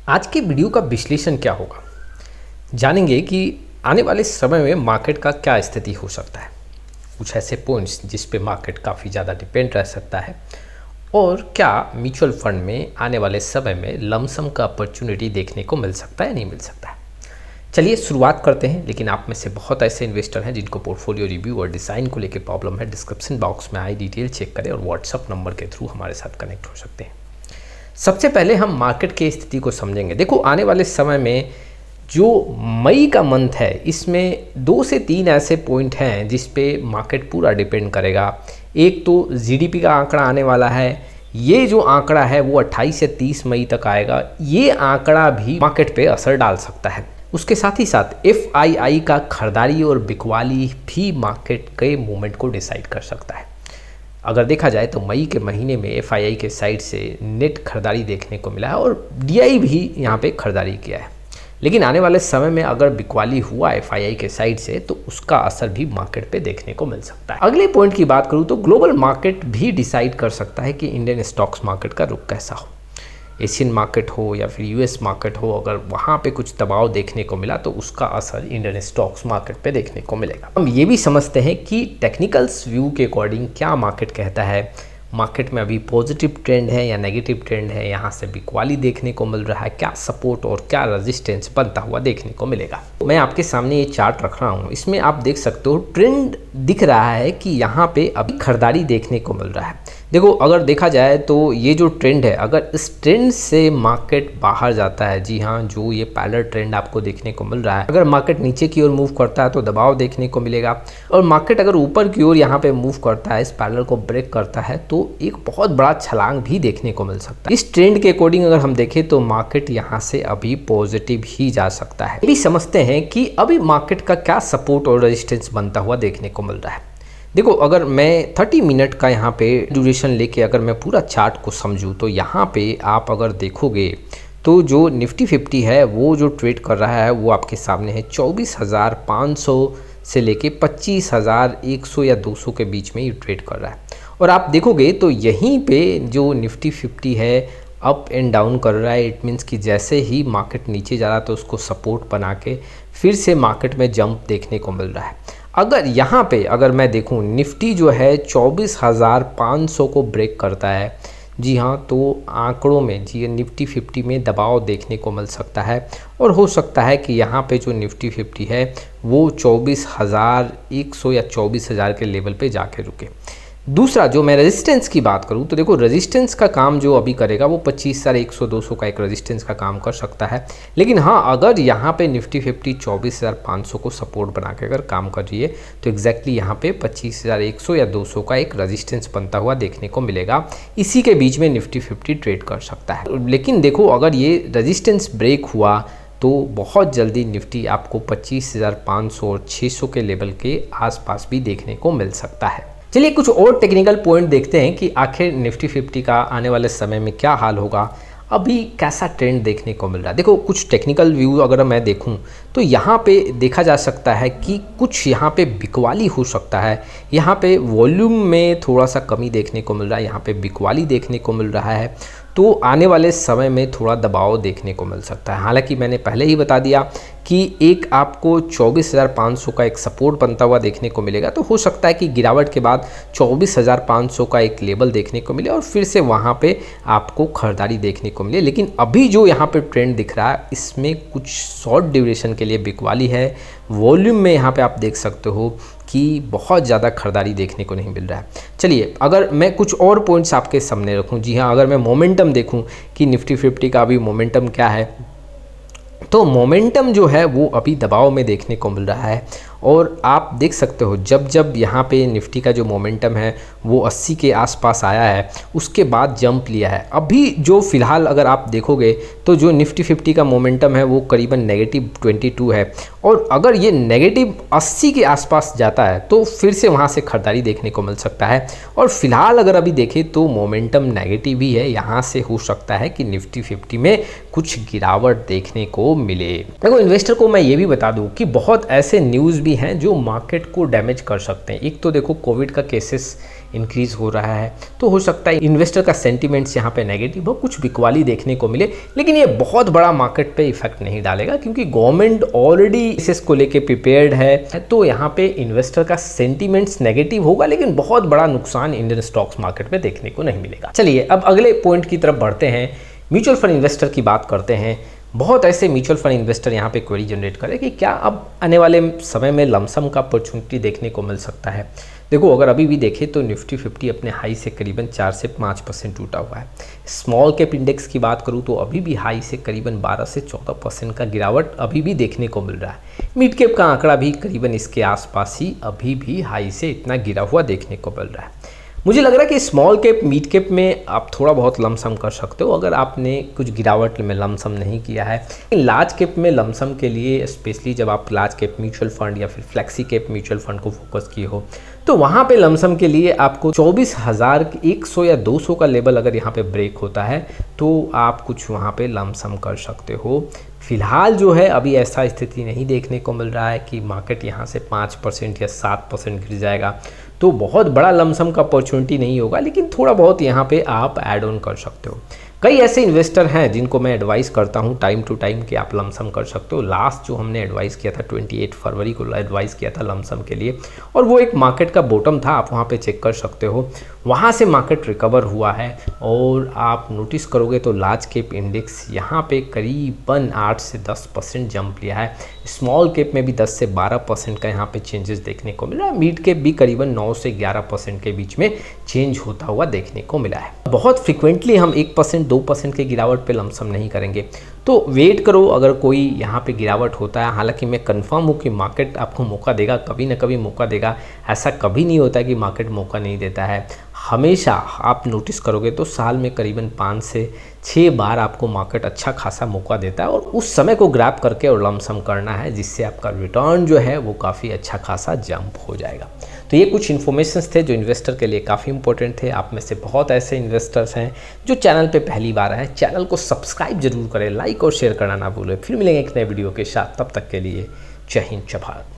आज की वीडियो का विश्लेषण क्या होगा, जानेंगे कि आने वाले समय में मार्केट का क्या स्थिति हो सकता है, कुछ ऐसे पॉइंट्स जिस पे मार्केट काफ़ी ज़्यादा डिपेंड रह सकता है और क्या म्यूचुअल फंड में आने वाले समय में लमसम का अपॉर्चुनिटी देखने को मिल सकता है, नहीं मिल सकता है। चलिए शुरुआत करते हैं। लेकिन आप में से बहुत ऐसे इन्वेस्टर हैं जिनको पोर्टफोलियो रिव्यू और डिज़ाइन को लेकर प्रॉब्लम है। डिस्क्रिप्शन बॉक्स में आई डिटेल चेक करें और व्हाट्सअप नंबर के थ्रू हमारे साथ कनेक्ट हो सकते हैं। सबसे पहले हम मार्केट की स्थिति को समझेंगे। देखो, आने वाले समय में जो मई का मंथ है इसमें 2 से 3 ऐसे पॉइंट हैं जिस पे मार्केट पूरा डिपेंड करेगा। एक तो जीडीपी का आंकड़ा आने वाला है। ये जो आंकड़ा है वो 28 से 30 मई तक आएगा। ये आंकड़ा भी मार्केट पे असर डाल सकता है। उसके साथ ही साथ एफआईआई का खरीदारी और बिकवाली भी मार्केट के मूवमेंट को डिसाइड कर सकता है। अगर देखा जाए तो मई के महीने में एफआईआई के साइड से नेट खरीदारी देखने को मिला है और डीआई भी यहाँ पे खरीदारी किया है। लेकिन आने वाले समय में अगर बिकवाली हुआ एफआईआई के साइड से तो उसका असर भी मार्केट पे देखने को मिल सकता है। अगले पॉइंट की बात करूँ तो ग्लोबल मार्केट भी डिसाइड कर सकता है कि इंडियन स्टॉक्स मार्केट का रुख कैसा हो। एशियन मार्केट हो या फिर यूएस मार्केट हो, अगर वहाँ पे कुछ दबाव देखने को मिला तो उसका असर इंडियन स्टॉक्स मार्केट पे देखने को मिलेगा। हम ये भी समझते हैं कि टेक्निकल्स व्यू के अकॉर्डिंग क्या मार्केट कहता है। मार्केट में अभी पॉजिटिव ट्रेंड है या नेगेटिव ट्रेंड है, यहाँ से बिकवाली देखने को मिल रहा है, क्या सपोर्ट और क्या रेजिस्टेंस बनता हुआ देखने को मिलेगा। मैं आपके सामने ये चार्ट रख रहा हूँ, इसमें आप देख सकते हो ट्रेंड दिख रहा है कि यहाँ पे अभी खरीदारी देखने को मिल रहा है। देखो, अगर देखा जाए तो ये जो ट्रेंड है, अगर इस ट्रेंड से मार्केट बाहर जाता है, जी हाँ, जो ये पैरेलल ट्रेंड आपको देखने को मिल रहा है, अगर मार्केट नीचे की ओर मूव करता है तो दबाव देखने को मिलेगा। और मार्केट अगर ऊपर की ओर यहाँ पे मूव करता है, इस पैरेलल को ब्रेक करता है, तो एक बहुत बड़ा छलांग भी देखने को मिल सकता है। इस ट्रेंड के अकॉर्डिंग अगर हम देखें तो मार्केट यहाँ से अभी पॉजिटिव ही जा सकता है। ये भी समझते हैं कि अभी मार्केट का क्या सपोर्ट और रेजिस्टेंस बनता हुआ देखने को मिल रहा है। देखो, अगर मैं 30 मिनट का यहाँ पे ड्यूरेशन लेके अगर मैं पूरा चार्ट को समझूँ तो यहाँ पे आप अगर देखोगे तो जो निफ्टी 50 है वो जो ट्रेड कर रहा है वो आपके सामने है 24,500 से लेके 25,100 या 200 के बीच में ये ट्रेड कर रहा है। और आप देखोगे तो यहीं पे जो निफ्टी 50 है अप एंड डाउन कर रहा है। इट मीन्स कि जैसे ही मार्केट नीचे जा रहा है तो उसको सपोर्ट बना के फिर से मार्केट में जंप देखने को मिल रहा है। अगर यहाँ पे अगर मैं देखूँ निफ्टी जो है 24,500 को ब्रेक करता है, जी हाँ, तो आंकड़ों में जी निफ्टी 50 में दबाव देखने को मिल सकता है और हो सकता है कि यहाँ पे जो निफ्टी 50 है वो 24,100 या 24,000 के लेवल पे जाके रुके। दूसरा, जो मैं रेजिस्टेंस की बात करूं तो देखो, रेजिस्टेंस का काम जो अभी करेगा वो 25,100 200 का एक रेजिस्टेंस का काम कर सकता है। लेकिन हाँ, अगर यहाँ पे निफ्टी 50 24,500 को सपोर्ट बना के अगर काम कर रही है तो एग्जैक्टली यहाँ पे 25,100 या 200 का एक रेजिस्टेंस बनता हुआ देखने को मिलेगा। इसी के बीच में निफ्टी 50 ट्रेड कर सकता है। लेकिन देखो, अगर ये रेजिस्टेंस ब्रेक हुआ तो बहुत जल्दी निफ्टी आपको 25,500 और 600 के लेवल के आसपास भी देखने को मिल सकता है। चलिए कुछ और टेक्निकल पॉइंट देखते हैं कि आखिर निफ्टी 50 का आने वाले समय में क्या हाल होगा, अभी कैसा ट्रेंड देखने को मिल रहा है। देखो, कुछ टेक्निकल व्यू अगर मैं देखूं तो यहाँ पे देखा जा सकता है कि कुछ यहाँ पे बिकवाली हो सकता है। यहाँ पे वॉल्यूम में थोड़ा सा कमी देखने को मिल रहा है, यहाँ पे बिकवाली देखने को मिल रहा है, तो आने वाले समय में थोड़ा दबाव देखने को मिल सकता है। हालांकि मैंने पहले ही बता दिया कि एक आपको 24,500 का एक सपोर्ट बनता हुआ देखने को मिलेगा, तो हो सकता है कि गिरावट के बाद 24,500 का एक लेवल देखने को मिले और फिर से वहाँ पे आपको खरीदारी देखने को मिले। लेकिन अभी जो यहाँ पे ट्रेंड दिख रहा है इसमें कुछ शॉर्ट ड्यूरेशन के लिए बिकवाली है। वॉल्यूम में यहाँ पे आप देख सकते हो कि बहुत ज़्यादा खरीदारी देखने को नहीं मिल रहा है। चलिए, अगर मैं कुछ और पॉइंट्स आपके सामने रखूं, जी हाँ, अगर मैं मोमेंटम देखूं कि निफ्टी 50 का अभी मोमेंटम क्या है, तो मोमेंटम जो है वो अभी दबाव में देखने को मिल रहा है। और आप देख सकते हो जब जब यहाँ पे निफ्टी का जो मोमेंटम है वो 80 के आसपास आया है, उसके बाद जंप लिया है। अभी जो फ़िलहाल अगर आप देखोगे तो जो निफ्टी 50 का मोमेंटम है वो करीबन -22 है। और अगर ये -80 के आसपास जाता है तो फिर से वहाँ से खरीदारी देखने को मिल सकता है। और फिलहाल अगर अभी देखें तो मोमेंटम नेगेटिव ही है, यहाँ से हो सकता है कि निफ्टी 50 में कुछ गिरावट देखने को मिले। देखो, इन्वेस्टर को मैं ये भी बता दूँ कि बहुत ऐसे न्यूज़ भी हैं जो मार्केट को डैमेज कर सकते हैं। एक तो देखो, कोविड का केसेस इंक्रीज हो रहा है, तो हो सकता है इन्वेस्टर का सेंटिमेंट्स यहाँ पे नेगेटिव हो, कुछ बिकवाली देखने को मिले, लेकिन ये बहुत बड़ा मार्केट पे इफेक्ट नहीं डालेगा क्योंकि गवर्नमेंट ऑलरेडी इसको लेके प्रिपेयर्ड है। तो यहाँ पे इन्वेस्टर का सेंटिमेंट्स नेगेटिव होगा, लेकिन बहुत बड़ा नुकसान इंडियन स्टॉक्स मार्केट में देखने को नहीं मिलेगा। चलिए अब अगले पॉइंट की तरफ बढ़ते हैं, म्यूचुअल फंड इन्वेस्टर की बात करते हैं। बहुत ऐसे म्यूचुअल फंड इन्वेस्टर यहाँ पे क्वेरी जनरेट करें कि क्या अब आने वाले समय में लमसम का अपॉर्चुनिटी देखने को मिल सकता है। देखो, अगर अभी भी देखें तो निफ्टी 50 अपने हाई से करीबन 4 से 5% टूटा हुआ है। स्मॉल कैप इंडेक्स की बात करूँ तो अभी भी हाई से करीबन 12 से 14% का गिरावट अभी भी देखने को मिल रहा है। मिड कैप का आंकड़ा भी करीबन इसके आसपास ही अभी भी हाई से इतना गिरा हुआ देखने को मिल रहा है। मुझे लग रहा है कि स्मॉल कैप मिड कैप में आप थोड़ा बहुत लमसम कर सकते हो अगर आपने कुछ गिरावट में लमसम नहीं किया है। लार्ज कैप में लमसम के लिए स्पेशली जब आप लार्ज कैप म्यूचुअल फंड या फिर फ्लेक्सी कैप म्यूचुअल फंड को फोकस किए हो तो वहाँ पे लमसम के लिए आपको 24,100 या 200 का लेवल अगर यहाँ पे ब्रेक होता है तो आप कुछ वहाँ पे लमसम कर सकते हो। फिलहाल जो है अभी ऐसा स्थिति नहीं देखने को मिल रहा है कि मार्केट यहाँ से 5% या 7% गिर जाएगा, तो बहुत बड़ा लमसम का अपॉर्चुनिटी नहीं होगा, लेकिन थोड़ा बहुत यहाँ पे आप ऐड ऑन कर सकते हो। कई ऐसे इन्वेस्टर हैं जिनको मैं एडवाइस करता हूँ टाइम टू टाइम कि आप लमसम कर सकते हो। लास्ट जो हमने एडवाइस किया था 28 फरवरी को एडवाइस किया था लमसम के लिए, और वो एक मार्केट का बॉटम था, आप वहाँ पे चेक कर सकते हो। वहाँ से मार्केट रिकवर हुआ है और आप नोटिस करोगे तो लार्ज कैप इंडेक्स यहाँ पे करीबन 8 से 10% जंप लिया है। स्मॉल कैप में भी 10 से 12% का यहाँ पे चेंजेस देखने को मिला है। मिड कैप भी करीबन 9 से 11% के बीच में चेंज होता हुआ देखने को मिला है। बहुत फ्रिक्वेंटली हम 1% 2% के गिरावट पे लमसम नहीं करेंगे, तो वेट करो अगर कोई यहाँ पे गिरावट होता है। हालांकि मैं कंफर्म हूँ कि मार्केट आपको मौका देगा, कभी ना कभी मौका देगा। ऐसा कभी नहीं होता कि मार्केट मौका नहीं देता है। हमेशा आप नोटिस करोगे तो साल में करीबन 5 से 6 बार आपको मार्केट अच्छा खासा मौका देता है और उस समय को ग्रैब करके और लमसम करना है, जिससे आपका रिटर्न जो है वो काफ़ी अच्छा खासा जंप हो जाएगा। तो ये कुछ इन्फॉर्मेशंस थे जो इन्वेस्टर के लिए काफ़ी इंपॉर्टेंट थे। आप में से बहुत ऐसे इन्वेस्टर्स हैं जो चैनल पे पहली बार आए। चैनल को सब्सक्राइब जरूर करें, लाइक और शेयर करना ना भूलें। फिर मिलेंगे एक नए वीडियो के साथ, तब तक के लिए जय हिंद जय भारत।